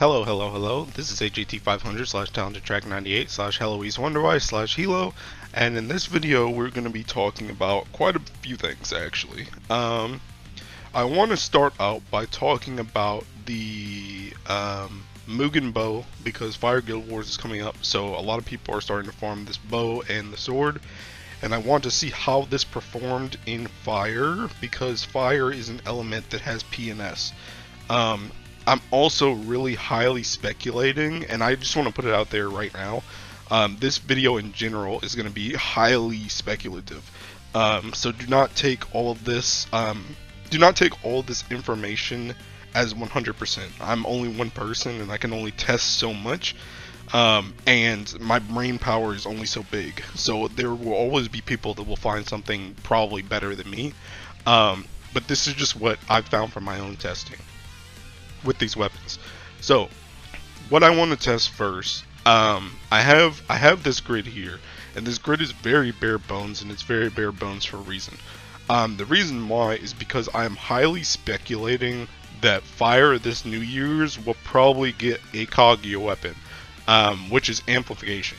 Hello, hello, hello. This is AJT500 slash talented track 98 slash Heloise Wonderwise slash Hilo, and in this video we're going to be talking about quite a few things actually. I want to start out by talking about the Mugen Bow because Fire Guild Wars is coming up, so a lot of people are starting to farm this bow and the sword, and I want to see how this performed in Fire because Fire is an element that has P and S. I'm also really highly speculating, and I just want to put it out there right now. This video in general is going to be highly speculative, so do not take all of this. Do not take all this information as 100%. I'm only one person, and I can only test so much, and my brain power is only so big. So there will always be people that will find something probably better than me. But this is just what I've found from my own testing with these weapons. So what I want to test first, I have this grid here, and this grid is very bare bones, and it's very bare bones for a reason. The reason why is because I am highly speculating that Fire this New Year's will probably get a Kaguya weapon, which is Amplification.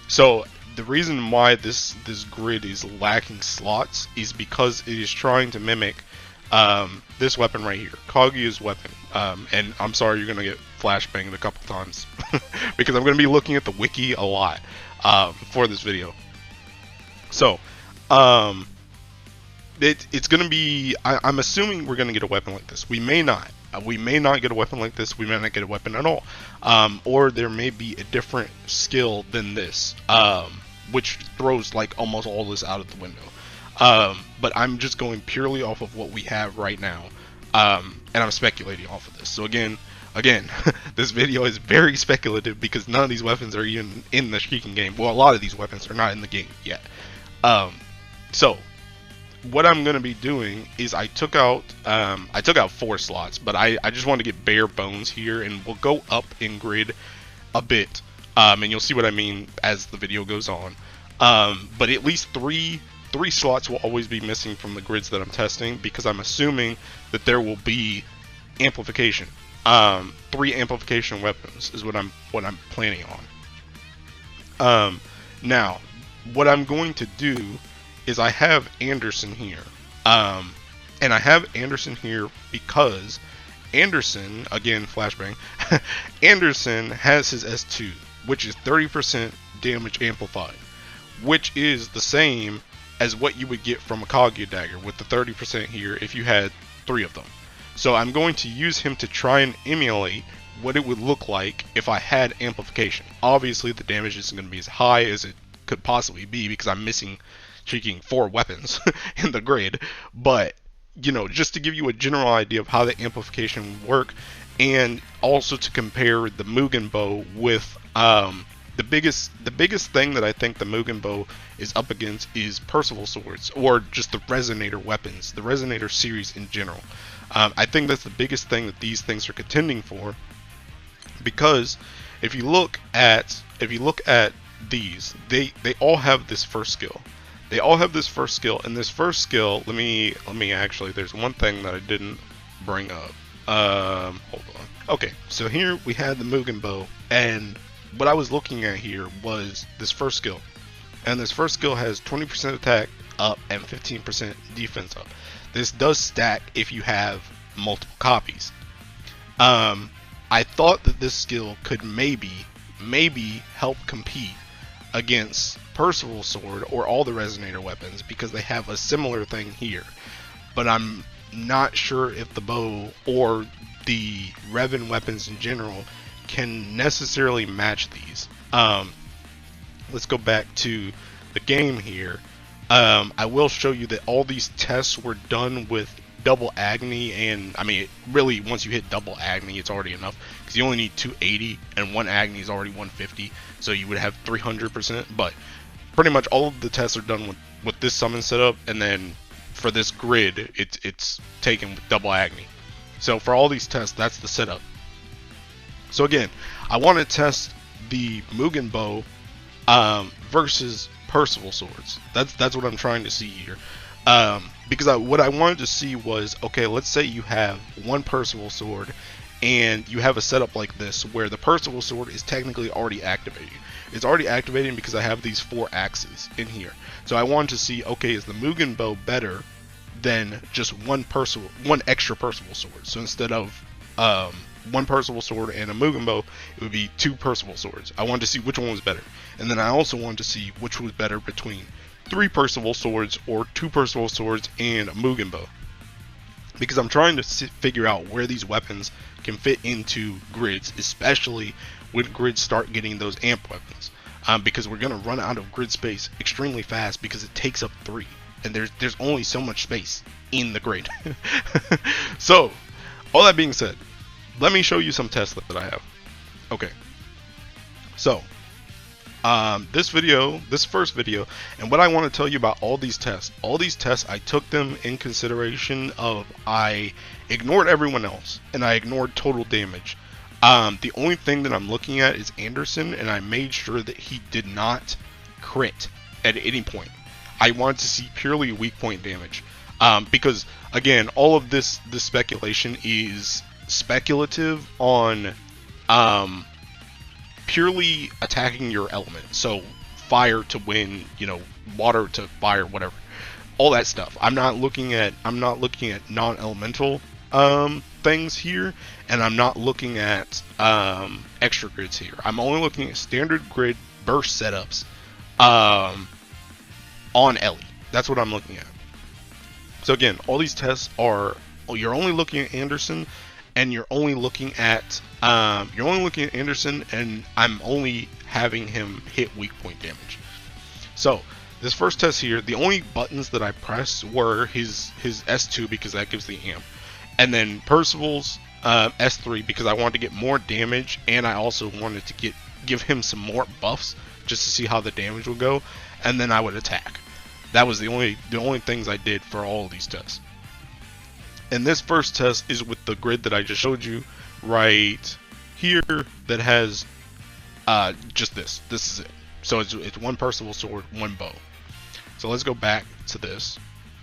So the reason why this grid is lacking slots is because it is trying to mimic this weapon right here, Kaguya's weapon. And I'm sorry you're gonna get flashbanged a couple times because I'm gonna be looking at the wiki a lot for this video. So it's gonna be, I'm assuming we're gonna get a weapon like this. We may not. We may not get a weapon like this. We may not get a weapon at all. Or there may be a different skill than this, which throws like almost all this out of the window. But I'm just going purely off of what we have right now, and I'm speculating off of this. So again, this video is very speculative because none of these weapons are even in the Shiken game. Well, a lot of these weapons are not in the game yet. So what I'm gonna be doing is I took out 4 slots, but I just want to get bare bones here, and we'll go up in grid a bit, and you'll see what I mean as the video goes on. But at least three slots will always be missing from the grids that I'm testing because I'm assuming that there will be amplification. 3 amplification weapons is what I'm planning on. Now, what I'm going to do is I have Anderson here, and I have Anderson here because Anderson, again flashbang, Anderson has his S2, which is 30% damage amplified, which is the same as what you would get from a Kaguya dagger with the 30% here if you had 3 of them. So I'm going to use him to try and emulate what it would look like if I had amplification. Obviously the damage isn't going to be as high as it could possibly be because I'm missing 4 weapons in the grid, but you know, just to give you a general idea of how the amplification would work, and also to compare the Mugen Bow with the biggest thing that I think the Mugen Bow is up against is Percival swords, or just the resonator weapons, the resonator series in general. I think that's the biggest thing that these things are contending for, because if you look at these, they all have this first skill. They all have this first skill, and this first skill, let me actually, there's one thing that I didn't bring up. Hold on. Okay, so here we had the Mugen Bow, and what I was looking at here was this first skill, and this first skill has 20% attack up and 15% defense up. This does stack if you have multiple copies. I thought that this skill could maybe help compete against Percival sword or all the resonator weapons because they have a similar thing here, but I'm not sure if the bow or the Revan weapons in general can necessarily match these. Let's go back to the game here. I will show you that all these tests were done with double agony, and I mean, really, once you hit double agony, it's already enough because you only need 280, and one agony is already 150, so you would have 300%. But pretty much all of the tests are done with this summon setup, and then for this grid, it's taken with double agony. So for all these tests, that's the setup. So again, I want to test the Mugen Bow versus Percival swords. That's what I'm trying to see here. Because what I wanted to see was, okay, let's say you have one Percival sword and you have a setup like this where the Percival sword is technically already activating. It's already activating because I have these 4 axes in here. So I wanted to see, okay, is the Mugen Bow better than just one extra Percival sword? So instead of one Percival sword and a Mugen Bow, it would be 2 Percival swords. I wanted to see which one was better. And then I also wanted to see which was better between 3 Percival swords or 2 Percival swords and a Mugen Bow. Because I'm trying to figure out where these weapons can fit into grids, especially when grids start getting those amp weapons. Because we're going to run out of grid space extremely fast because it takes up 3. And there's only so much space in the grid. So, all that being said, let me show you some tests that I have. Okay. So, this first video, and what I want to tell you about all these tests, I took them in consideration of, I ignored everyone else, and I ignored total damage. The only thing that I'm looking at is Anderson, and I made sure that he did not crit at any point. I wanted to see purely weak point damage, because again, all of this speculation is speculative on purely attacking your element. So fire to wind, water to fire, whatever, all that stuff. I'm not looking at non-elemental things here, and I'm not looking at extra grids here. I'm only looking at standard grid burst setups on Ellie. That's what I'm looking at. So again, all these tests are, you're only looking at Anderson, and you're only looking at Anderson, and I'm only having him hit weak point damage. So this first test here, the only buttons that I pressed were his S2 because that gives the amp, and then Percival's S3 because I wanted to get more damage, and I also wanted to give him some more buffs just to see how the damage would go, and then I would attack. That was the only things I did for all of these tests. And this first test is with the grid that I just showed you right here that has just this. This is it. So it's 1 Percival sword, 1 bow. So let's go back to this,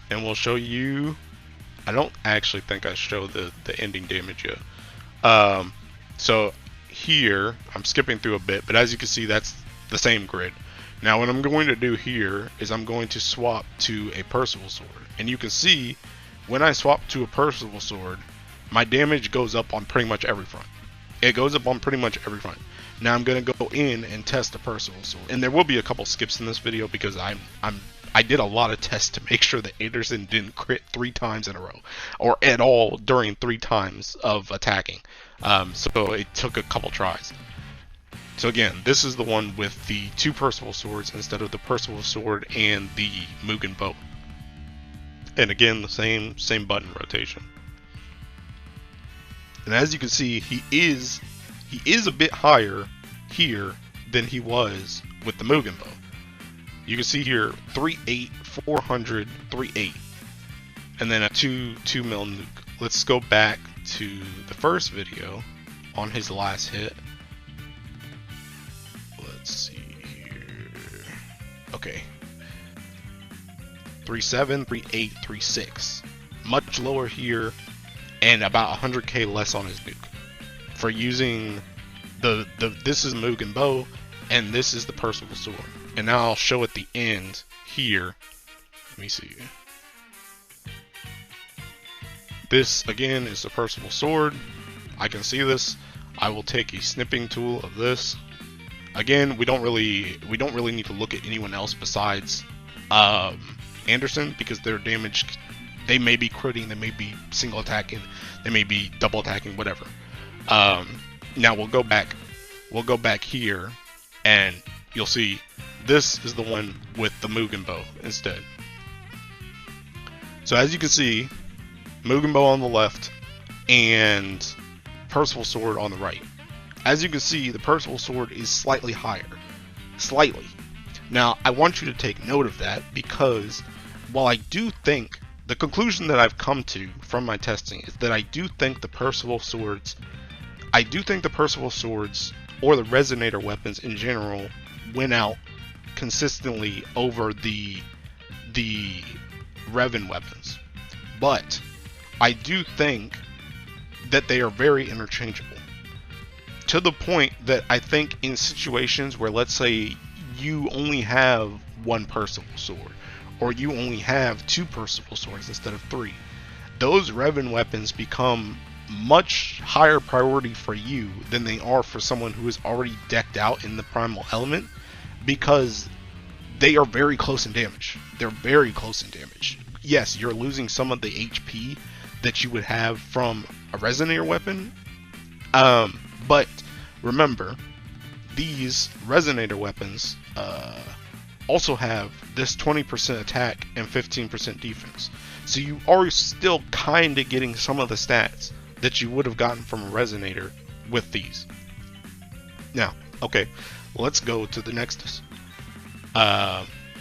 and we'll show you. I don't actually think I showed the ending damage yet. So here, I'm skipping through a bit, but as you can see, that's the same grid. Now what I'm going to do here is I'm going to swap to a Percival sword, and you can see when I swap to a Percival sword, my damage goes up on pretty much every front. It goes up on pretty much every front. Now I'm going to go in and test the Percival sword, and there will be a couple skips in this video because I did a lot of tests to make sure that Anderson didn't crit 3 times in a row, or at all during 3 times of attacking. So it took a couple tries. So again, this is the one with the 2 Percival swords instead of the Percival sword and the Mugen Bow. And again, the same button rotation. And as you can see, he is a bit higher here than he was with the Mugen Bow. You can see here 3.8, 400, 3.8, and then a 2 mil nuke. Let's go back to the first video on his last hit. Let's see here. Okay. 3.7, 3.8, 3.6. Much lower here, and about 100k less on his nuke. For using this is Mugen Bow, and this is the Percival sword. And now I'll show at the end here. Let me see. This again is the Percival sword. I can see this. I will take a snipping tool of this. Again, we don't really need to look at anyone else besides Anderson, because their damage, they may be critting, they may be single attacking, they may be double attacking, whatever. Now we'll go back here, and you'll see this is the one with the Mugen Bow instead. So as you can see, Mugen Bow on the left and Percival sword on the right. As you can see, the Percival sword is slightly higher. Slightly. Now, I want you to take note of that, because while I do think, the conclusion that I've come to from my testing is that I do think the Percival swords, or the Resonator weapons in general, win out consistently over the Revan weapons. But I do think that they are very interchangeable. To the point that I think in situations where, let's say, you only have one Percival sword, or you only have two Percival swords instead of three, those Revan weapons become much higher priority for you than they are for someone who is already decked out in the primal element, because they are very close in damage. They're very close in damage. Yes, you're losing some of the HP that you would have from a resonator weapon, but remember, these resonator weapons also have this 20% attack and 15% defense. So you are still kind of getting some of the stats that you would have gotten from a resonator with these. Now, okay, let's go to the next test.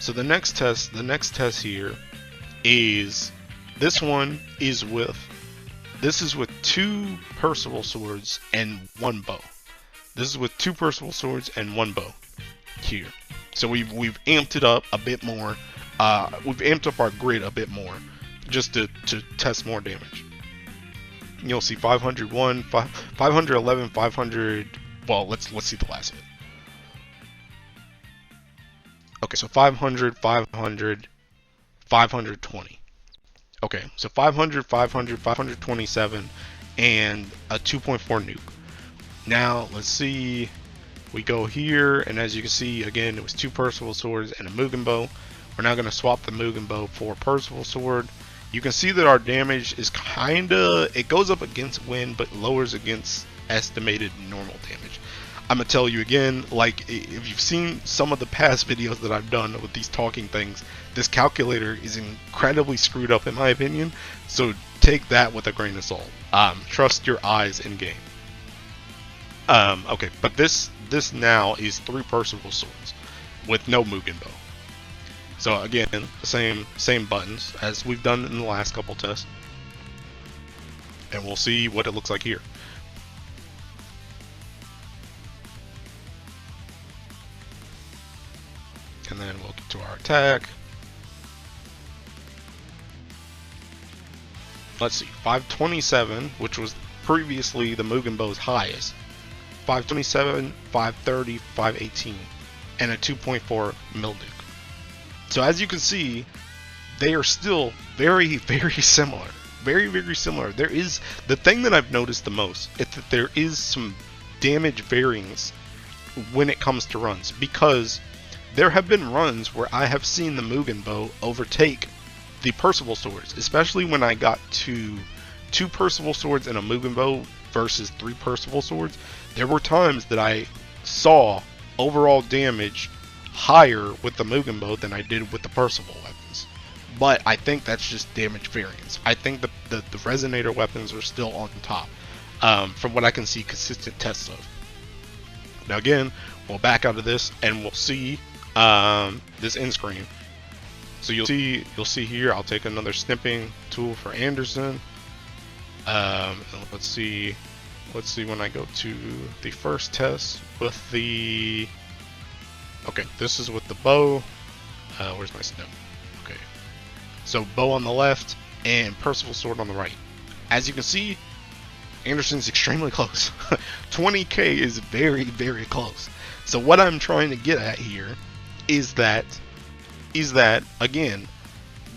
So the next test here is, this is with two Percival swords and one bow. This is with two Percival swords and one bow here. So we've amped it up a bit more. We've amped up our grid a bit more just to test more damage. You'll see 501, 511, 500. Well, let's see the last hit. Okay, so 500, 500, 520. Okay, so 500, 500, 527, and a 2.4 nuke. Now, let's see. We go here, and as you can see, again, it was two Percival swords and a Mugen Bow. We're now going to swap the Mugen Bow for a Percival sword. You can see that our damage is it goes up against wind, but lowers against estimated normal damage. I'm going to tell you again, like, if you've seen some of the past videos that I've done with these talking things, this calculator is incredibly screwed up in my opinion, so take that with a grain of salt. Trust your eyes in game. Okay, but this now is three Percival swords with no Mugen Bow. So again, the same buttons as we've done in the last couple tests, and we'll see what it looks like here. And then we'll get to our attack. Let's see, 527, which was previously the Mugen Bow's highest. 527, 530, 518, and a 2.4 mil nuke. So as you can see, they are still very, very similar. Very, very similar. There is, the thing that I've noticed the most is that there is some damage variance when it comes to runs, because there have been runs where I have seen the Mugen Bow overtake the Percival swords, especially when I got to two Percival swords and a Mugen Bow versus three Percival swords. There were times that I saw overall damage higher with the Mugen Bow than I did with the Percival weapons. But I think that's just damage variance. I think the resonator weapons are still on top, from what I can see consistent tests of. Now again, we'll back out of this and we'll see this end screen. So you'll see here, I'll take another snipping tool for Anderson. Let's see when I go to the first test with the, okay, this is with the bow. Where's my snip? Okay, so bow on the left and Percival sword on the right. As you can see, Anderson's extremely close. 20k is very, very close. So what I'm trying to get at here is that again,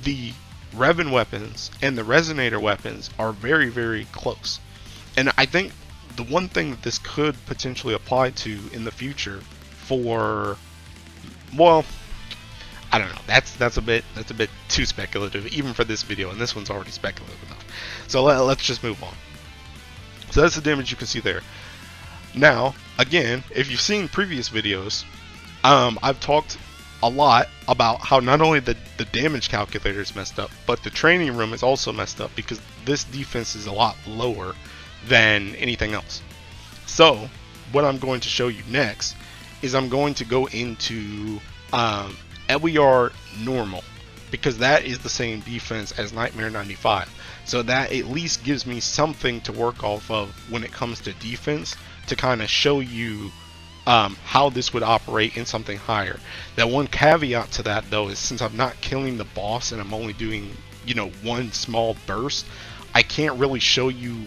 the Revan weapons and the resonator weapons are very, very close. And I think the one thing that this could potentially apply to in the future for, well, I don't know, that's a bit too speculative even for this video, and this one's already speculative enough. So let's just move on. So that's the damage you can see there. Now, again, if you've seen previous videos, I've talked a lot about how not only the damage calculator is messed up, but the training room is also messed up because this defense is a lot lower than anything else. So what I'm going to show you next is I'm going to go into Ewiyar normal, because that is the same defense as Nightmare 95. So that at least gives me something to work off of when it comes to defense, to kind of show you how this would operate in something higher. That one caveat to that though is, since I'm not killing the boss and I'm only doing, you know, one small burst, I can't really show you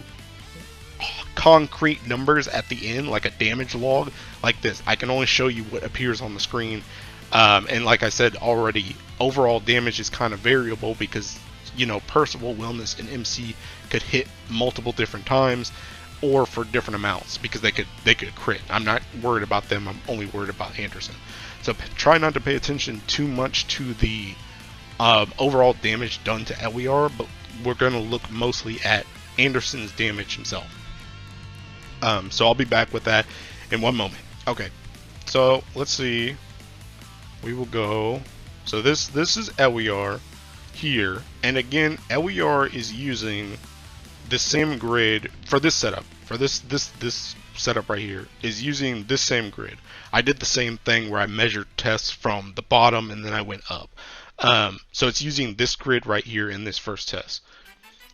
concrete numbers at the end, like a damage log, like this. I can only show you what appears on the screen. And like I said already, overall damage is kind of variable because, you know, Percival, Wellness, and MC could hit multiple different times or for different amounts because they could crit. I'm not worried about them. I'm only worried about Anderson. So try not to pay attention too much to the overall damage done to Ewiyar, but we're going to look mostly at Anderson's damage himself. So I'll be back with that in one moment. Okay, so let's see. We will go. So this is Ewiyar here, and again, Ewiyar is using the same grid for this setup. For this setup right here is using this same grid. I did the same thing where I measured tests from the bottom and then I went up. So it's using this grid right here in this first test.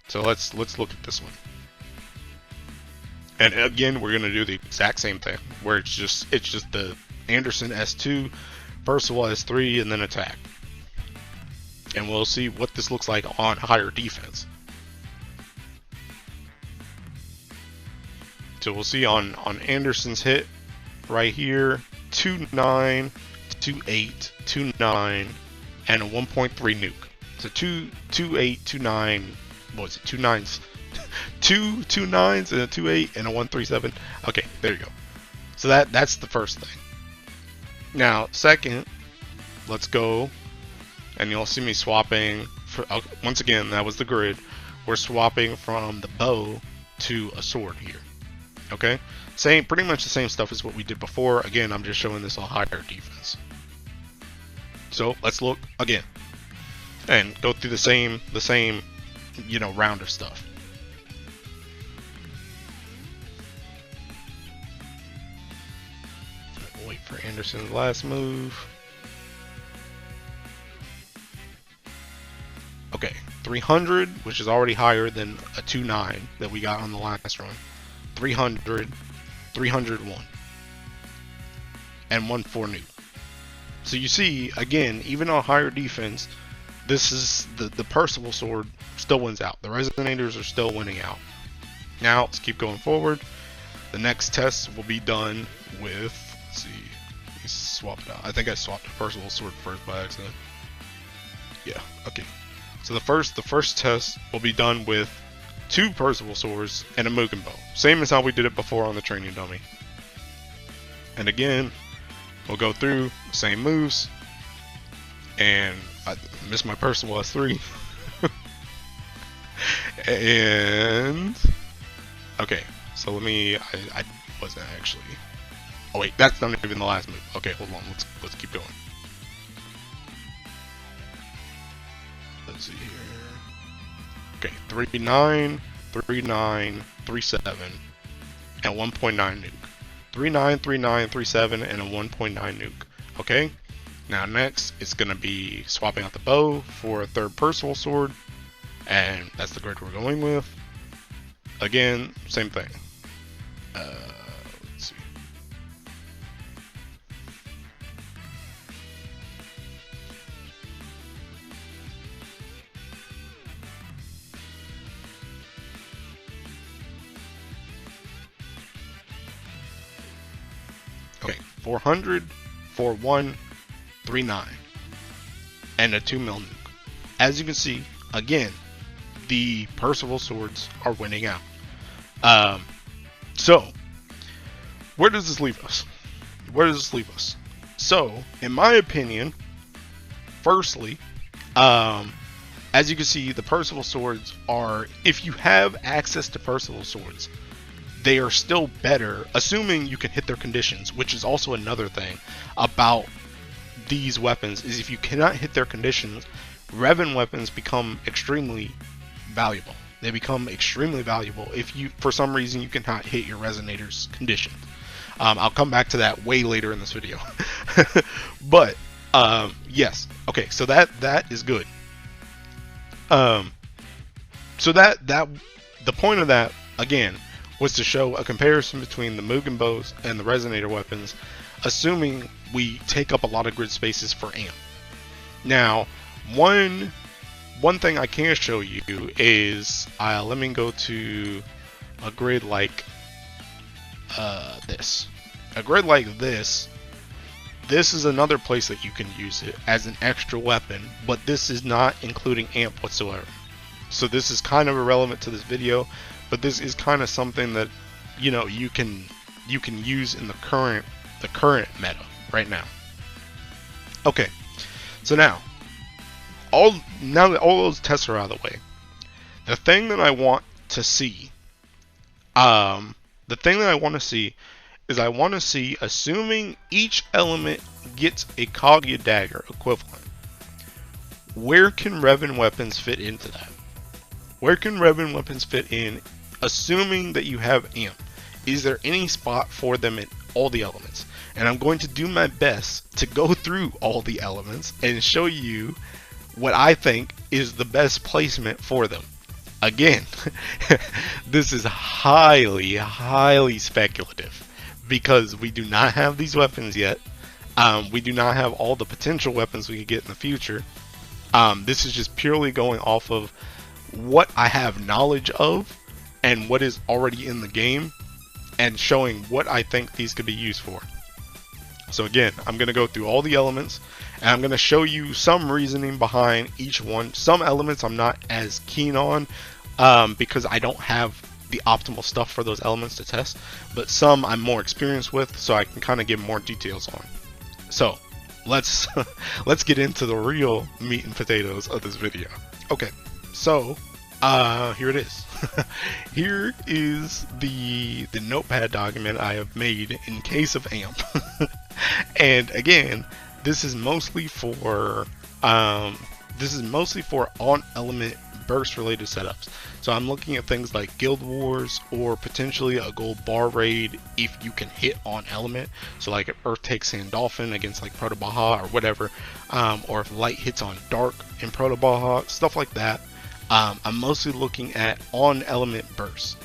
So let's look at this one. And again, we're gonna do the exact same thing where it's just the Anderson S2, Percival S3, and then attack. And we'll see what this looks like on higher defense. So we'll see on Anderson's hit right here, 2.9, 2.8, 2.9, and a 1.3 nuke. So 2.8, 2.9, what was it? 2 nines, 2 9s and a 2.8 and a 1.37. Okay, there you go. So that's the first thing. Now, second, let's go, and you'll see me swapping. Once again, that was the grid. We're swapping from the bow to a sword here. Okay, pretty much the same stuff as what we did before. Again, I'm just showing this on higher defense. So let's look again and go through the same you know, round of stuff. Wait for Anderson's last move. Okay, 300, which is already higher than a 2.9 that we got on the last run. 300, 301, and 1.4 nuke. So you see, again, even on higher defense, this is the Percival sword still wins out. The Resonators are still winning out. Now let's keep going forward. The next test will be done with, let's see, let me swap it out. I think I swapped the Percival sword first by accident. Yeah, okay. So the first test will be done with 2 Percival swords and a Mugen Bow. Same as how we did it before on the training dummy. And again, we'll go through the same moves. And I missed my Percival S3. And okay, so let me. I wasn't actually. Oh wait, that's not even the last move. Okay, hold on. Let's keep going. Let's see here. Okay, 3.9, 3.9, 3.7, and 1.9 nuke. 3.9, 3.9, 3.7, and a 1.9 nuke. Okay, now next it's gonna be swapping out the bow for a third Percival sword, and that's the grid we're going with. Again, same thing. Let's see. Okay, 400, 4.1, 3.9, and a 2 mil nuke. As you can see, again, the Percival swords are winning out. So, where does this leave us? Where does this leave us? So, in my opinion, firstly, as you can see, the Percival swords are, if you have access to Percival swords, they are still better, assuming you can hit their conditions, which is also another thing about these weapons, is if you cannot hit their conditions, Revan weapons become extremely valuable. They become extremely valuable if you, for some reason, you cannot hit your Resonator's conditions. I'll come back to that way later in this video. But, yes. Okay, so that is good. So that the point of that, again, was to show a comparison between the Mugen Bows and the Resonator weapons, assuming we take up a lot of grid spaces for amp. Now, one thing I can show you is, let me go to a grid like this. A grid like this is another place that you can use it as an extra weapon, but this is not including amp whatsoever. So this is kind of irrelevant to this video, but this is kind of something that, you know, you can use in the current meta right now. Okay, so now that all those tests are out of the way, the thing that I want to see, is I want to see, assuming each element gets a Kaguya dagger equivalent, where can Revan weapons fit into that? Where can Revan weapons fit in, assuming that you have amp? Is there any spot for them in all the elements? And I'm going to do my best to go through all the elements and show you what I think is the best placement for them. Again, this is highly speculative because we do not have these weapons yet. We do not have all the potential weapons we could get in the future. This is just purely going off of what I have knowledge of and what is already in the game, and showing what I think these could be used for. So again, I'm going to go through all the elements, and I'm going to show you some reasoning behind each one. Some elements I'm not as keen on because I don't have the optimal stuff for those elements to test, but some I'm more experienced with, so I can kind of give more details on. So let's get into the real meat and potatoes of this video. Okay, so here it is. Here is the notepad document I have made in case of amp. And again, this is mostly for on element burst related setups. So I'm looking at things like Guild Wars, or potentially a gold bar raid if you can hit on element. So like if Earth takes Sandolphin against like Proto Baja or whatever, or if light hits on dark in Proto Baja, stuff like that. I'm mostly looking at on element bursts.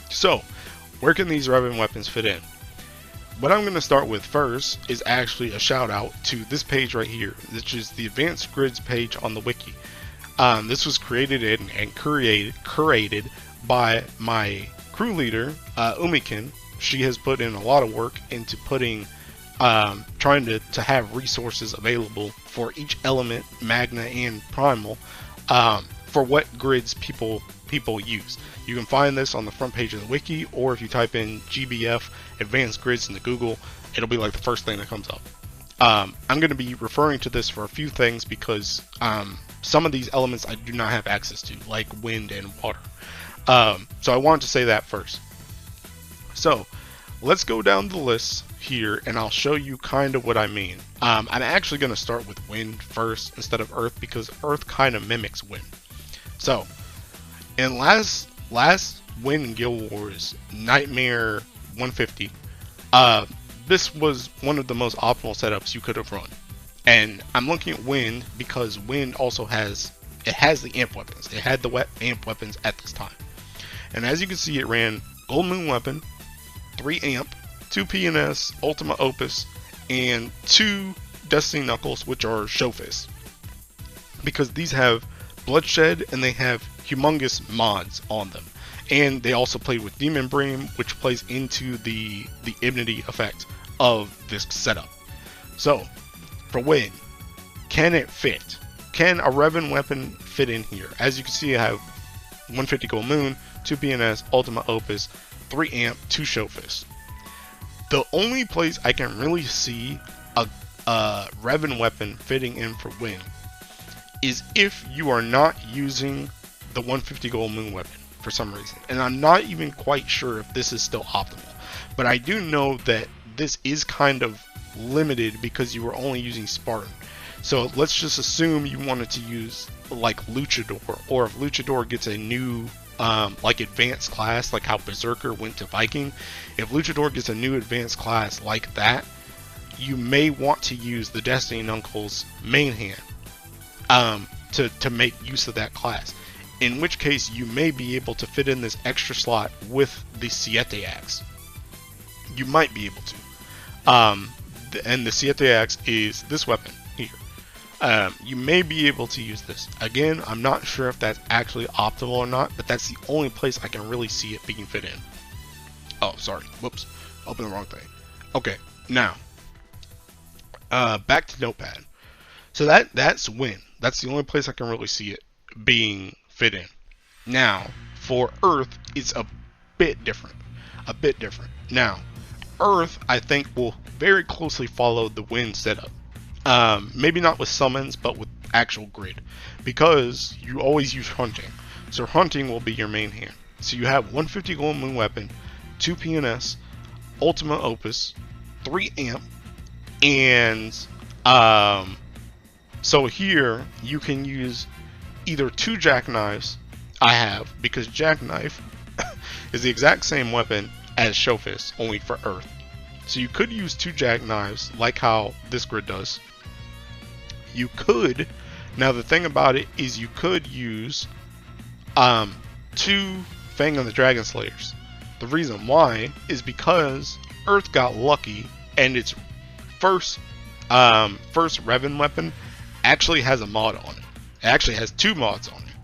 So where can these Revan weapons fit in? What I'm going to start with first is actually a shout out to this page right here, which is the advanced grids page on the wiki. This was created and curated by my crew leader, Umikin. She has put in a lot of work into putting, trying to have resources available for each element, Magna and Primal, for what grids people use. You can find this on the front page of the wiki, or if you type in GBF advanced grids into Google, it'll be like the first thing that comes up. I'm going to be referring to this for a few things because some of these elements I do not have access to, like wind and water. So I wanted to say that first. So let's go down the list here and I'll show you kind of what I mean. I'm actually going to start with wind first instead of earth, because earth kind of mimics wind. So in last Wind Guild Wars Nightmare 150, this was one of the most optimal setups you could have run. And I'm looking at wind because wind also has the amp weapons. It had the amp weapons at this time. And as you can see, it ran Gold Moon Weapon, 3 amp, 2 PNS, Ultima Opus, and 2 Destiny Knuckles, which are show fists. Because these have bloodshed and they have humongous mods on them. And they also play with Demon Bream, which plays into the immunity effect of this setup. So, for wind, can it fit? Can a Revan weapon fit in here? As you can see, I have 150 Gold Moon, 2 PNS, Ultima Opus, 3 amp, 2 show fists. The only place I can really see a Revan weapon fitting in for wind is if you are not using the 150 Gold Moon weapon for some reason. And I'm not even quite sure if this is still optimal. But I do know that this is kind of limited because you were only using Spartan. So let's just assume you wanted to use like Luchador, or if Luchador gets a new like advanced class, like how Berserker went to Viking. If Luchador gets a new advanced class like that, you may want to use the Destiny Knuckles main hand to make use of that class. In which case you may be able to fit in this extra slot with the Siete axe. You might be able to. And the Siete axe is this weapon here. You may be able to use this. Again, I'm not sure if that's actually optimal or not, but that's the only place I can really see it being fit in. Oh, sorry. Whoops. Open the wrong thing. Okay, now back to Notepad. So that's Win. That's the only place I can really see it being fit in. Now, for Earth, it's a bit different. A bit different. Now, Earth, I think, will very closely follow the Win setup. Maybe not with summons, but with actual grid. Because you always use hunting. So hunting will be your main hand. So you have 150 gold moon weapon, 2 PNS, Ultima Opus, 3 amp, and so here you can use either 2 jackknives. I have, because jackknife is the exact same weapon as Showfist, only for Earth. So you could use 2 jackknives like how this grid does. You could, now the thing about it is you could use 2 Fang of the Dragon Slayers. The reason why is because Earth got lucky and its first Revan weapon actually has a mod on it. It actually has 2 mods on it.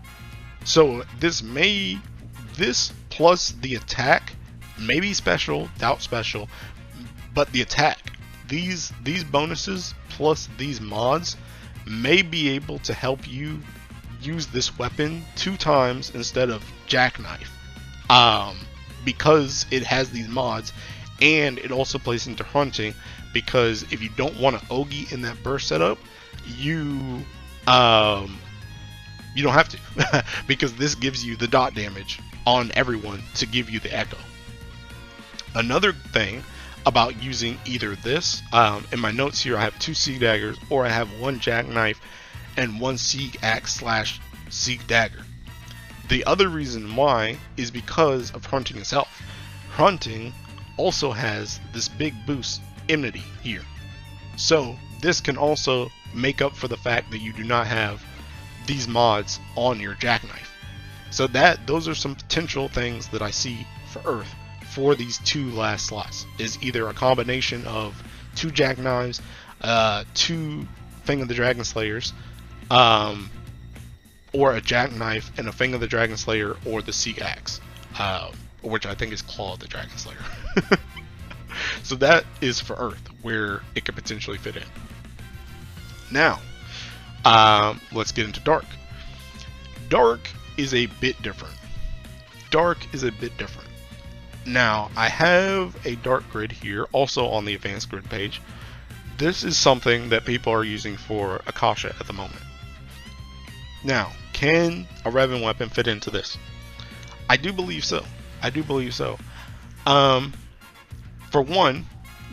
So this plus the attack, maybe special, doubt special, but the attack, these bonuses plus these mods may be able to help you use this weapon 2 times instead of jackknife. Because it has these mods, and it also plays into hunting, because if you don't want to Ogi in that burst setup, you don't have to, because this gives you the dot damage on everyone to give you the echo. Another thing about using either this, in my notes here I have 2 Sieg daggers, or I have 1 jackknife and 1 Sieg axe / Sieg dagger. The other reason why is because of hunting itself. Hunting also has this big boost enmity here. So this can also make up for the fact that you do not have these mods on your jackknife. So those are some potential things that I see for Earth for these 2 last slots. Is either a combination of 2 jackknives, 2 Fang of the Dragon Slayers, or a jackknife and a Fang of the Dragon Slayer, or the Sieg axe, which I think is Claw of the Dragon Slayer. So that is for Earth, where it could potentially fit in. Now, let's get into Dark. Dark is a bit different. Now, I have a Dark grid here, also on the Advanced Grid page. This is something that people are using for Akasha at the moment. Now, can a Revan weapon fit into this? I do believe so. For one,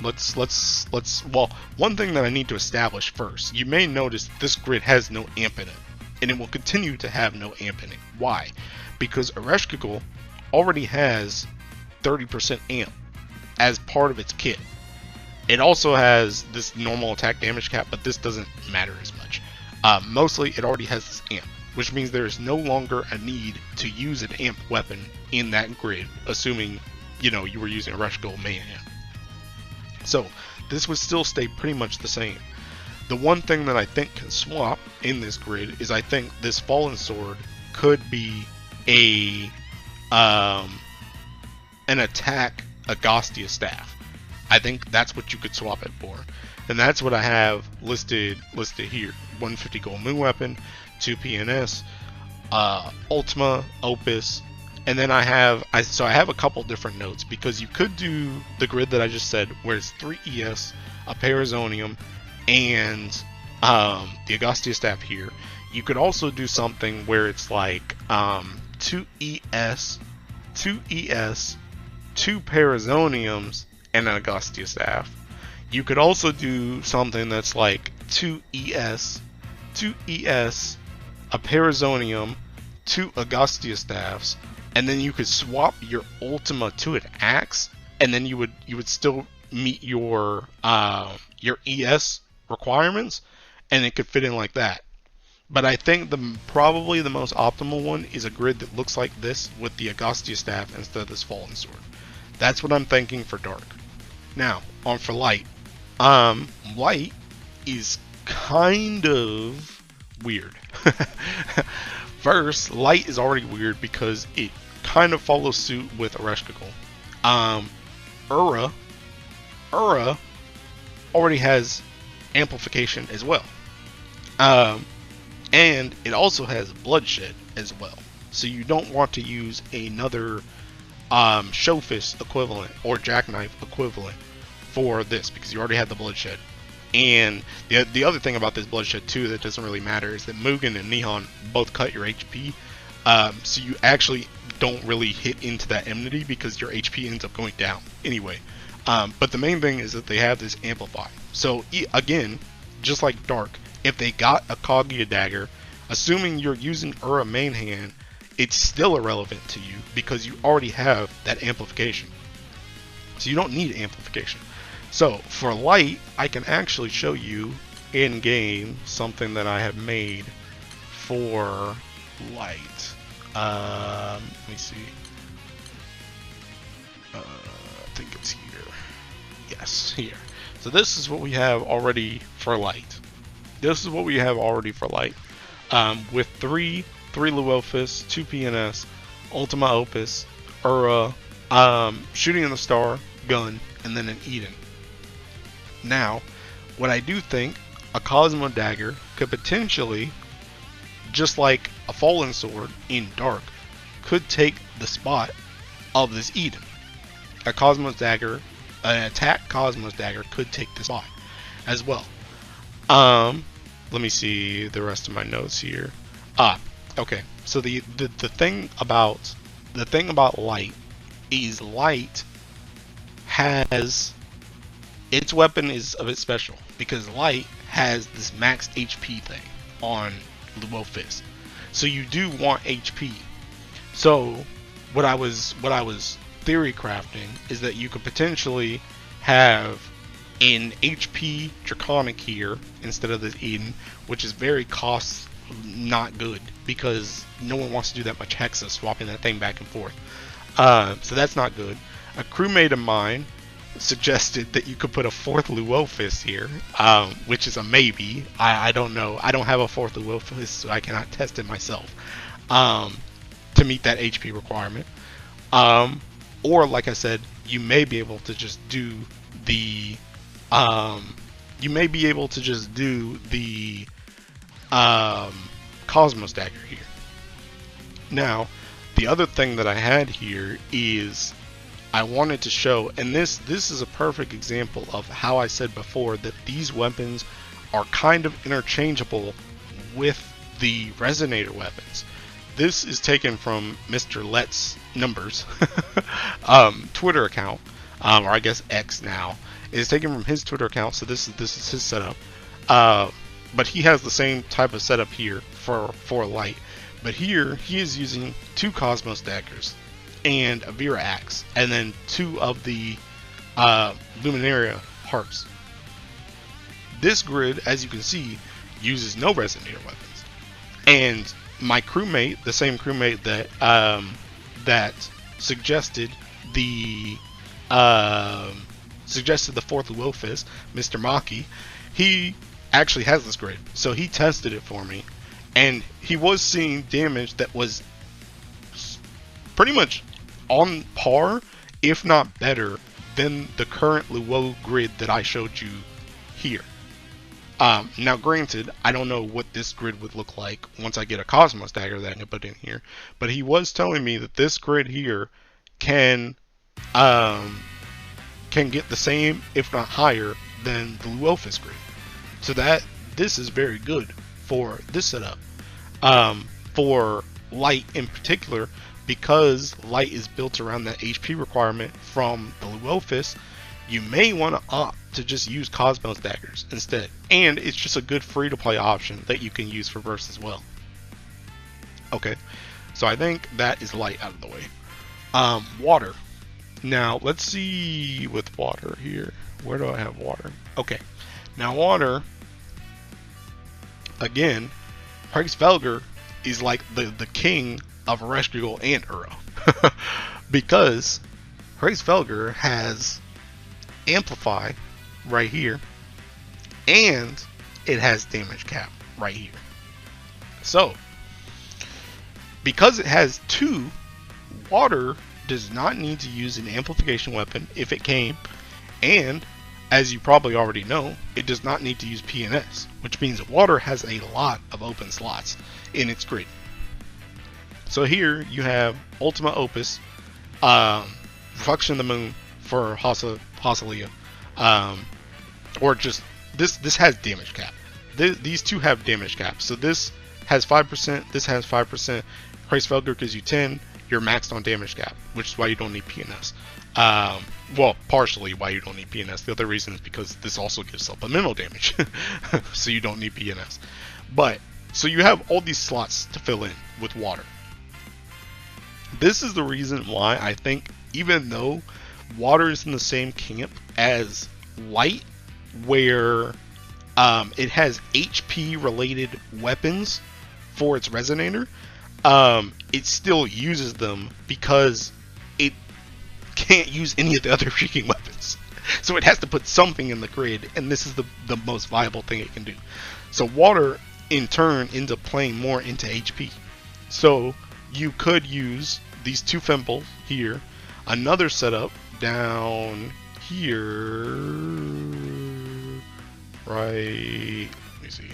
well, one thing that I need to establish first. You may notice this grid has no amp in it, and it will continue to have no amp in it. Why? Because Ereshkigal already has 30% amp as part of its kit. It also has this normal attack damage cap, but this doesn't matter as much. Mostly it already has this amp, which means there is no longer a need to use an amp weapon in that grid, assuming you were using a Ereshkigal Mayhem. So this would still stay pretty much the same. The one thing that I think can swap in this grid is I think this Fallen Sword could be an attack Agostia staff. I think that's what you could swap it for, and that's what I have listed here. 150 gold moon weapon, 2 PNS, Ultima Opus, and then I have a couple different notes, because you could do the grid that I just said, where it's 3 ES, a Parazonium, and the Agostia staff here. You could also do something where it's like 2 ES, 2 Parazoniums, and an Agostia staff. You could also do something that's like 2 ES, a Parazonium, 2 Agostia staffs, and then you could swap your Ultima to an axe, and then you would still meet your ES requirements, and it could fit in like that. But I think probably the most optimal one is a grid that looks like this with the Agostia staff instead of this Fallen Sword. That's what I'm thinking for Dark. Now, on for Light. Light is kind of weird. First, Light is already weird because it kind of follows suit with Ereshkigal. Ura already has amplification as well. And it also has bloodshed as well. So you don't want to use another show fist equivalent or jackknife equivalent for this, because you already have the bloodshed. And the other thing about this bloodshed too that doesn't really matter is that Mugen and Nihon both cut your HP, so you actually don't really hit into that enmity because your HP ends up going down anyway. But the main thing is that they have this amplify. So again, just like Dark, if they got a Kaguya dagger, assuming you're using Ura main hand, it's still irrelevant to you because you already have that amplification. So you don't need amplification. So for light, I can actually show you in game something that I have made for light. Let me see. I think it's here. Yes, here. So this is what we have already for light. This is what we have already for light. With three Luofus, 2 PNS, Ultima Opus, Ura, Shooting in the Star, Gun, and then an Eden. Now, what I do think a Cosmo Dagger could potentially, just like a Fallen Sword in Dark, could take the spot of this Eden. A Cosmos Dagger, an attack Cosmos Dagger could take the spot as well. Let me see the rest of my notes here. Okay. So the thing about light is light has its weapon is a bit special because light has this max HP thing on Luofus. So you do want HP. So what I was theory crafting is that you could potentially have an HP Draconic here instead of this Eden, which is very cost not good because no one wants to do that much Hexa swapping that thing back and forth. So that's not good. A crewmate of mine suggested that you could put a 4th Luofus here, which is a maybe. I don't know. I don't have a 4th Luofus, so I cannot test it myself to meet that HP requirement. Or like I said, you may be able to just do the Cosmos Dagger here. Now, the other thing that I had here is I wanted to show, and this is a perfect example of how I said before that these weapons are kind of interchangeable with the Resonator weapons. This is taken from Mr. Let's Numbers Twitter account, or I guess X now. It is taken from his Twitter account, so this is his setup. But he has the same type of setup here for light. But here he is using 2 Cosmos Daggers and a Vera Axe, and then 2 of the Luminaria Harps. This grid, as you can see, uses no Resonator weapons. And my crewmate, the same crewmate that that suggested the 4th Luofus, Mr. Maki, he actually has this grid, so he tested it for me, and he was seeing damage that was pretty much on par, if not better, than the current Luo grid that I showed you here. Now granted, I don't know what this grid would look like once I get a Cosmos Dagger that I can put in here, but he was telling me that this grid here can get the same, if not higher, than the Luofus grid. So that this is very good for this setup. For light in particular, because light is built around that HP requirement from the Luofus, you may want to opt to just use Cosmos Daggers instead. And it's just a good free-to-play option that you can use for burst as well. Okay, so I think that is light out of the way. Water. Now, let's see with water here. Where do I have water? Okay, now water, again, Percival is like the king of Ereshkigal and Uro. Because Percival has Amplify right here, and it has damage cap right here. So, because it has 2, water does not need to use an amplification weapon if it came, and as you probably already know, it does not need to use PNS, which means water has a lot of open slots in its grid. So here you have Ultima Opus, Reflection of the Moon for Hosselia, or just this has damage cap. These two have damage cap. So this has 5%, this has 5%. Kreisfelger gives you 10. You're maxed on damage cap, which is why you don't need PNS. Well, partially why you don't need PNS. The other reason is because this also gives supplemental damage, so you don't need PNS. But so you have all these slots to fill in with water. This is the reason why I think, even though water is in the same camp as light, where it has HP related weapons for its resonator, it still uses them because it can't use any of the other freaking weapons. So it has to put something in the grid, and this is the most viable thing it can do. So water in turn ends up playing more into HP. So you could use these two Fimbles here, another setup down here, right, let me see,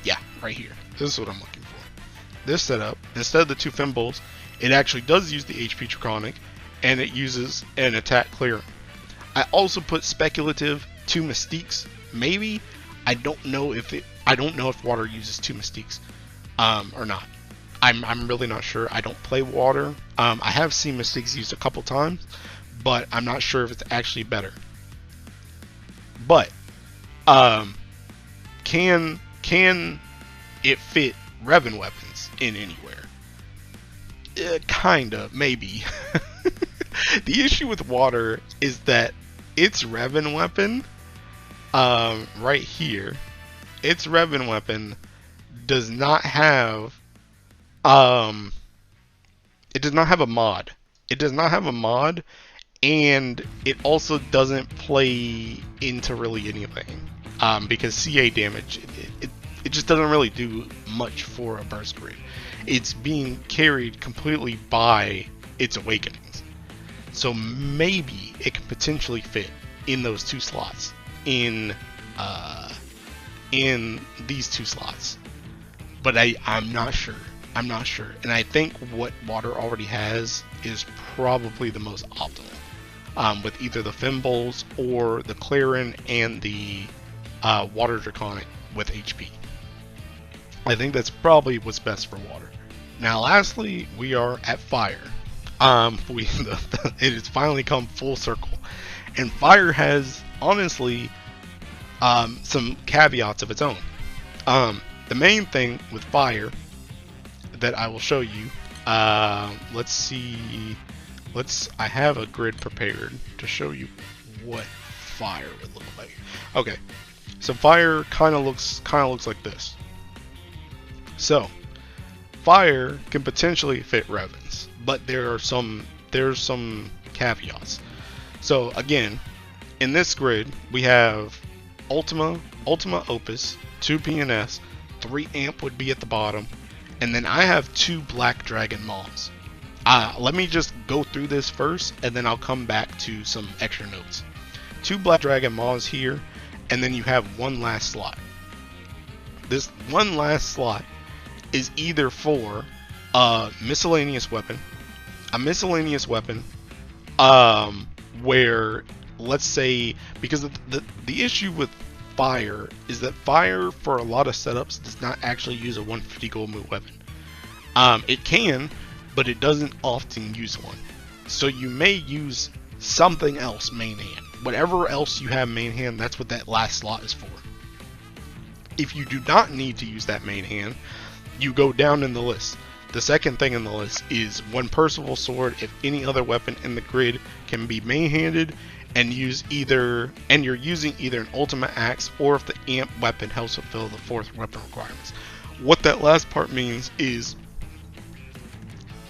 yeah, right here. This is what I'm looking for. This setup, instead of the two Fimbles, it actually does use the HP Draconic, and it uses an attack clearing. I also put speculative two Mystiques, maybe. I don't know if water uses two Mystiques or not. I'm really not sure. I don't play water. I have seen Mystiques used a couple times, but I'm not sure if it's actually better. But can it fit Revan weapons in anywhere? Kinda, maybe. The issue with water is that its Revan weapon, right here, its Revan weapon does not have it does not have a mod. It does not have a mod, and it also doesn't play into really anything. Because CA damage, it just doesn't really do much for a burst grid. It's being carried completely by its awakenings. So maybe it can potentially fit in those two slots, in these two slots. But I'm not sure. I'm not sure. And I think what water already has is probably the most optimal. With either the Fimbles or the Clarin and the Water Draconic with HP. I think that's probably what's best for water. Now lastly, we are at fire. It has finally come full circle. And fire has, honestly, some caveats of its own. The main thing with fire that I will show you, let's see, I have a grid prepared to show you what fire would look like. Okay, so fire kind of looks like this. So fire can potentially fit Revans, but there's some caveats. So again, in this grid we have Ultima Opus, 2 PNS, 3 Amp would be at the bottom, and then I have 2 Black Dragon Maws. Let me just go through this first, and then I'll come back to some extra notes. 2 Black Dragon Maws here, and then you have one last slot. This one last slot is either for a miscellaneous weapon, where, let's say, because the issue with fire is that fire for a lot of setups does not actually use a 150 gold moot weapon. It can, but it doesn't often use one. So you may use something else main hand. Whatever else you have main hand, that's what that last slot is for. If you do not need to use that main hand, you go down in the list. The second thing in the list is one Percival sword if any other weapon in the grid can be main handed, and you're using either an ultimate axe or if the amp weapon helps fulfill the 4th weapon requirements. What that last part means is,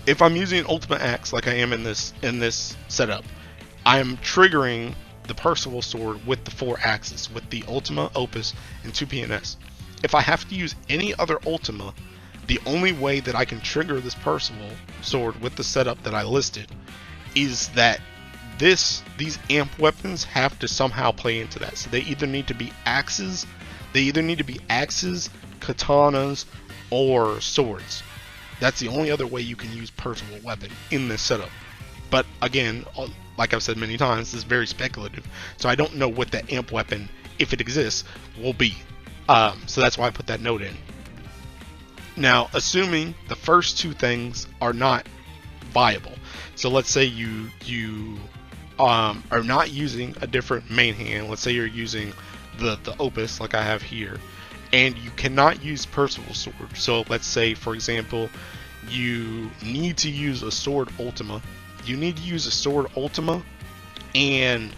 if I'm using an ultimate axe like I am in this setup, I'm triggering the Percival sword with the 4 axes, with the Ultima, Opus, and 2 PNS. If I have to use any other Ultima, The only way that I can trigger this Percival sword with the setup that I listed is that these amp weapons have to somehow play into that. So they either need to be axes, katanas, or swords. That's the only other way you can use Percival weapon in this setup. But again, like I've said many times, this is very speculative. So I don't know what that amp weapon, if it exists, will be. So that's why I put that note in. Now, assuming the first two things are not viable. So let's say you are not using a different main hand. Let's say you're using the Opus like I have here, and you cannot use Percival sword. So let's say, for example, you need to use a sword Ultima. And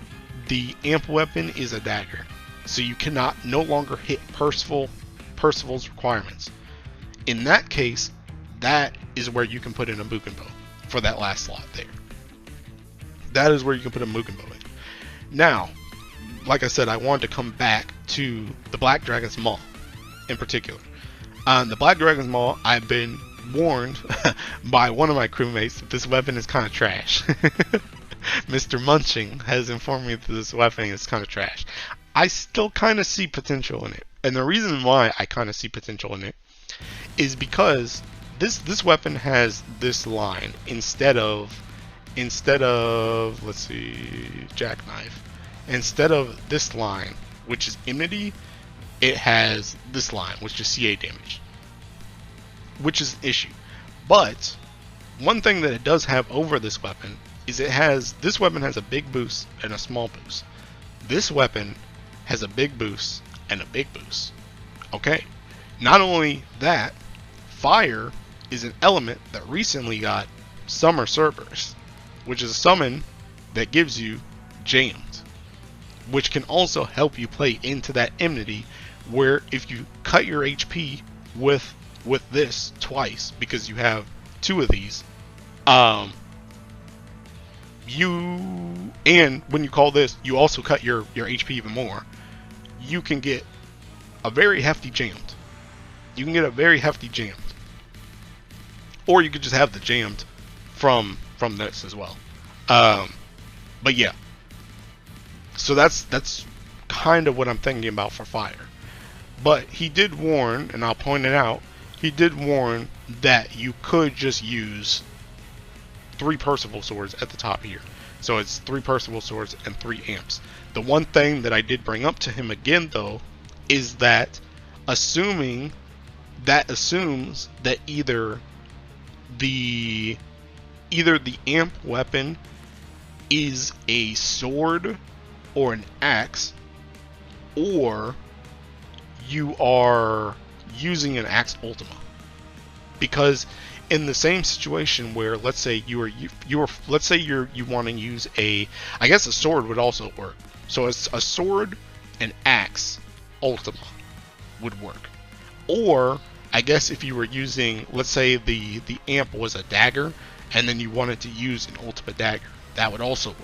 the amp weapon is a dagger. So you cannot no longer hit Percival's requirements. In that case, that is where you can put in a Mugen Bow for that last slot there. That is where you can put a Mugen Bow in. Now, like I said, I wanted to come back to the Black Dragon's Maw in particular. The Black Dragon's Maw, I've been warned by one of my crewmates that this weapon is kind of trash. Mr. Munching has informed me that this weapon is kind of trash. I still kind of see potential in it. And the reason why I kind of see potential in it is because this weapon has this line instead of let's see, jackknife. Instead of this line, which is enmity, it has this line, which is CA damage, which is an issue. But one thing that it does have over this weapon is this weapon has a big boost and a small boost. This weapon has a big boost and a big boost. Okay. Not only that, fire is an element that recently got Summer Cerberus, which is a summon that gives you jammed, which can also help you play into that enmity, where if you cut your HP with this twice, because you have two of these, and when you call this, you also cut your HP even more, you can get a very hefty jammed. You can get a very hefty jammed. Or you could just have the jammed from this as well. But yeah. So that's kind of what I'm thinking about for fire. But he did warn, and I'll point it out, he did warn that you could just use 3 Percival swords at the top here. So it's 3 Percival swords and 3 amps. The one thing that I did bring up to him again though is that assumes that either the amp weapon is a sword or an axe, or you are using an axe Ultima. Because in the same situation where, let's say you want to use I guess a sword would also work. So it's a sword and axe Ultima would work. Or I guess if you were using, let's say the amp was a dagger and then you wanted to use an Ultima dagger, that would also work.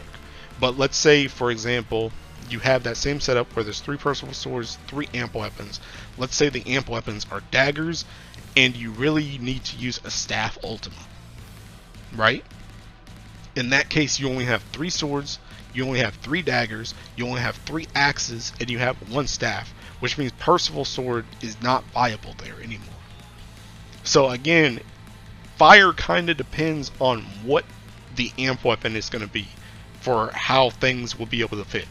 But let's say, for example, you have that same setup where there's 3 Percival swords, 3 amp weapons. Let's say the amp weapons are daggers and you really need to use a staff Ultima, right? In that case, you only have 3 swords, you only have 3 daggers, you only have 3 axes, and you have 1 staff, which means Percival sword is not viable there anymore. So again, fire kind of depends on what the amp weapon is going to be for how things will be able to fit.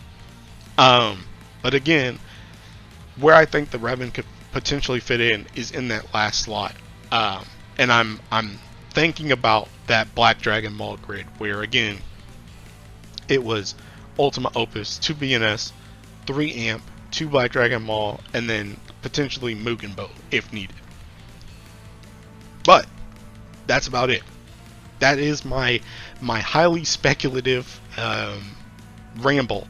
But again, where I think the Revan could potentially fit in is in that last slot. And I'm thinking about that Black Dragon Maul grid where again it was Ultima Opus, 2 BNS, 3 amp, 2 Black Dragon Maul, and then potentially Mugen Bow if needed. But that's about it. That is my highly speculative ramble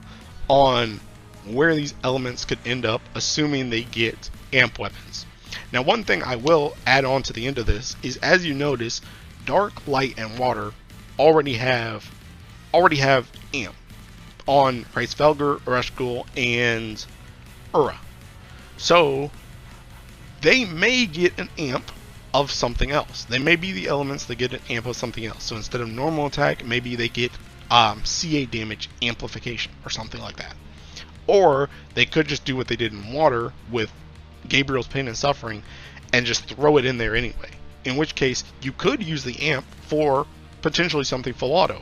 on where these elements could end up, assuming they get amp weapons. Now, one thing I will add on to the end of this is, as you notice, Dark, Light, and Water already have amp on Reisfelger, Ereshkigal, and Ura. So they may get an amp of something else. They may be the elements that get an amp of something else. So instead of normal attack, maybe they get CA damage amplification or something like that. Or they could just do what they did in water with Gabriel's Pain and Suffering and just throw it in there anyway. In which case, you could use the amp for potentially something full auto.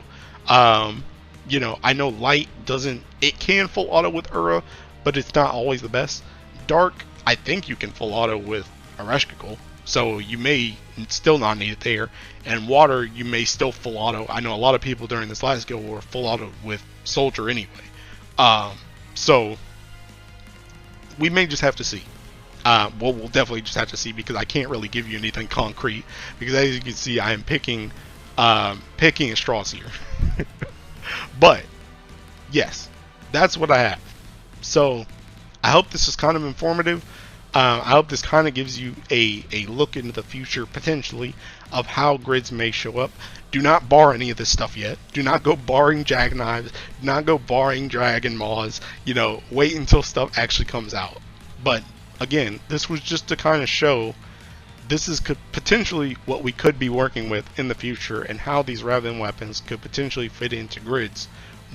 You know, I know Light doesn't, it can full auto with Ura, but it's not always the best. Dark, I think you can full auto with Ereshkigal, so you may still not need it there. And Water, you may still full auto. I know a lot of people during this last guild were full auto with Soldier anyway. So we may just have to see. Well, we'll definitely just have to see, because I can't really give you anything concrete, because as you can see, I am picking at straws here. But yes, that's what I have. So I hope this is kind of informative. I hope this kind of gives you a look into the future, potentially, of how grids may show up. Do not bar any of this stuff yet. Do not go barring Jackknives. Do not go barring Dragon Maws. You know, wait until stuff actually comes out. But again, this was just to kind of show this is potentially what we could be working with in the future, and how these Revan weapons could potentially fit into grids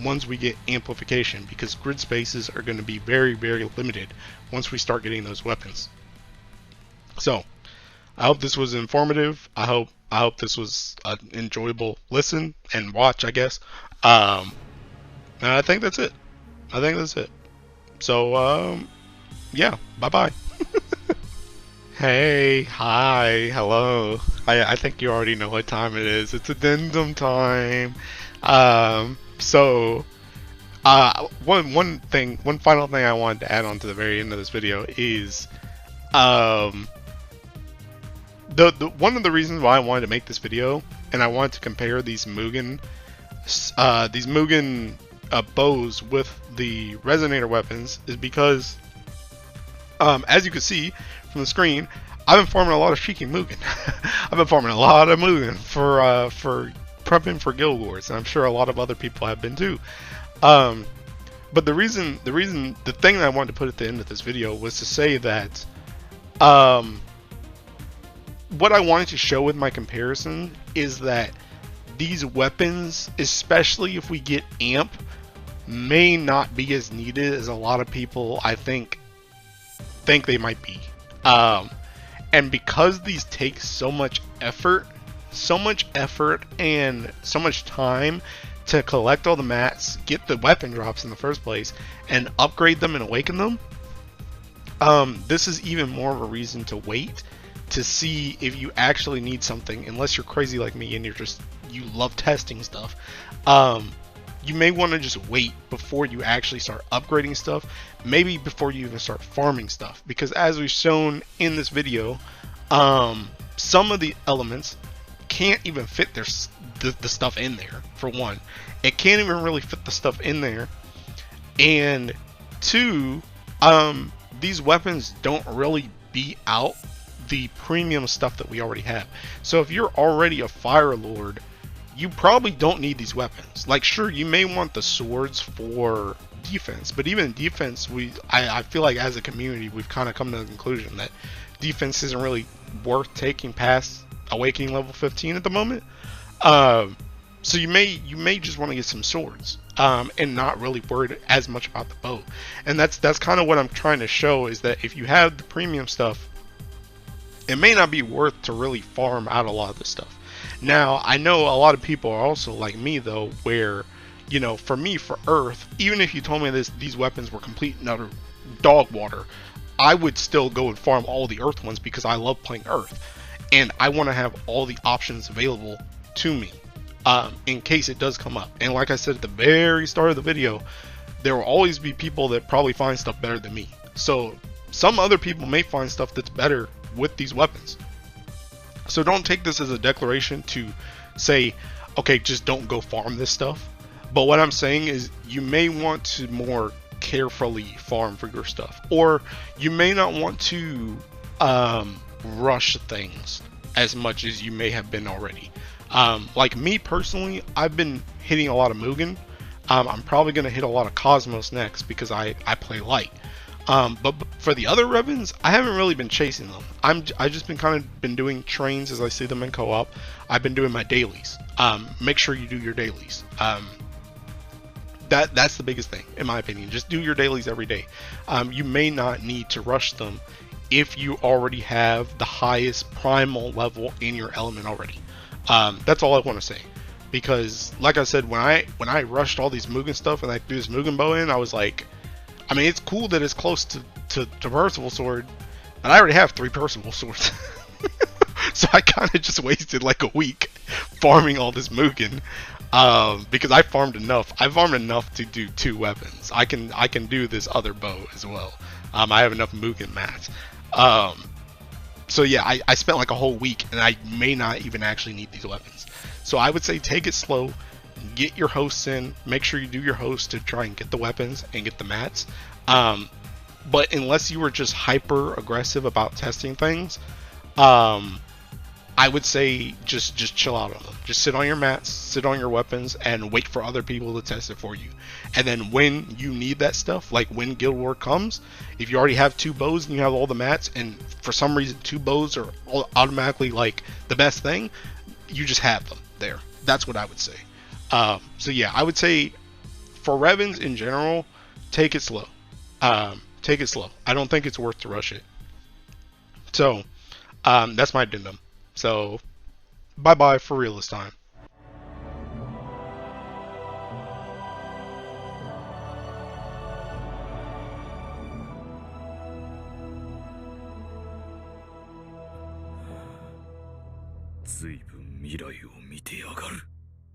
once we get amplification, because grid spaces are going to be very, very limited once we start getting those weapons. So I hope this was informative. I hope this was an enjoyable listen and watch, I guess. And I think that's it. So yeah, bye bye. Hey, hi, hello. I think you already know what time it is. It's addendum time. So one final thing I wanted to add on to the very end of this video is one of the reasons why I wanted to make this video, and I wanted to compare these Mugen bows with the resonator weapons, is because as you can see from the screen, I've been farming a lot of Shiking Mugen. I've been farming a lot of Mugen for prepping for Guild Wars, and I'm sure a lot of other people have been too. But the thing that I wanted to put at the end of this video was to say that what I wanted to show with my comparison is that these weapons, especially if we get amp, may not be as needed as a lot of people I think they might be. And because these take so much effort and so much time to collect all the mats, get the weapon drops in the first place, and upgrade them and awaken them, this is even more of a reason to wait to see if you actually need something, unless you're crazy like me and you love testing stuff. You may want to just wait before you actually start upgrading stuff, maybe before you even start farming stuff, because as we've shown in this video, some of the elements can't even fit the stuff in there. For one, it can't even really fit the stuff in there, and two, these weapons don't really beat out the premium stuff that we already have. So if you're already a Fire Lord, you probably don't need these weapons. Like, sure, you may want the swords for defense, but even in defense, I feel like as a community we've kind of come to the conclusion that defense isn't really worth taking past awakening level 15 at the moment. So you may just want to get some swords, and not really worried as much about the bow. And that's kind of what I'm trying to show, is that if you have the premium stuff, it may not be worth to really farm out a lot of this stuff. Now, I know a lot of people are also like me though, where, you know, for me, for Earth, even if you told me these weapons were complete and utter dog water, I would still go and farm all the Earth ones, because I love playing Earth, and I want to have all the options available to me, in case it does come up. And like I said at the very start of the video, there will always be people that probably find stuff better than me. So some other people may find stuff that's better with these weapons. So don't take this as a declaration to say, okay, just don't go farm this stuff. But what I'm saying is, you may want to more carefully farm for your stuff, or you may not want to rush things as much as you may have been already. Like me personally, I've been hitting a lot of Mugen. I'm probably going to hit a lot of Cosmos next, because I play light. But for the other Revans, I haven't really been chasing them. I just been kind of been doing trains as I see them in co-op. I've been doing my dailies. Make sure you do your dailies. That's the biggest thing in my opinion. Just do your dailies every day. You may not need to rush them if you already have the highest primal level in your element already. That's all I want to say. Because like I said, when I rushed all these Mugen stuff and I threw this Mugen bow in, I was like, I mean, it's cool that it's close to Percival sword, but I already have 3 Percival swords. So I kind of just wasted like a week farming all this Mugen, because I farmed enough. I farmed enough to do 2 weapons. I can do this other bow as well. I have enough Mugen mats. So yeah, I spent like a whole week, and I may not even actually need these weapons. So I would say take it slow, get your hosts in, make sure you do your hosts to try and get the weapons and get the mats. But unless you were just hyper aggressive about testing things, I would say just chill out on them. Just sit on your mats, sit on your weapons, and wait for other people to test it for you. And then when you need that stuff, like when Guild War comes, if you already have 2 bows and you have all the mats, and for some reason 2 bows are automatically like the best thing, you just have them there. That's what I would say. So yeah, I would say for Revans in general, take it slow. Take it slow. I don't think it's worth to rush it. So that's my addendum. So bye bye for real this time. 随分未来を見てやがる。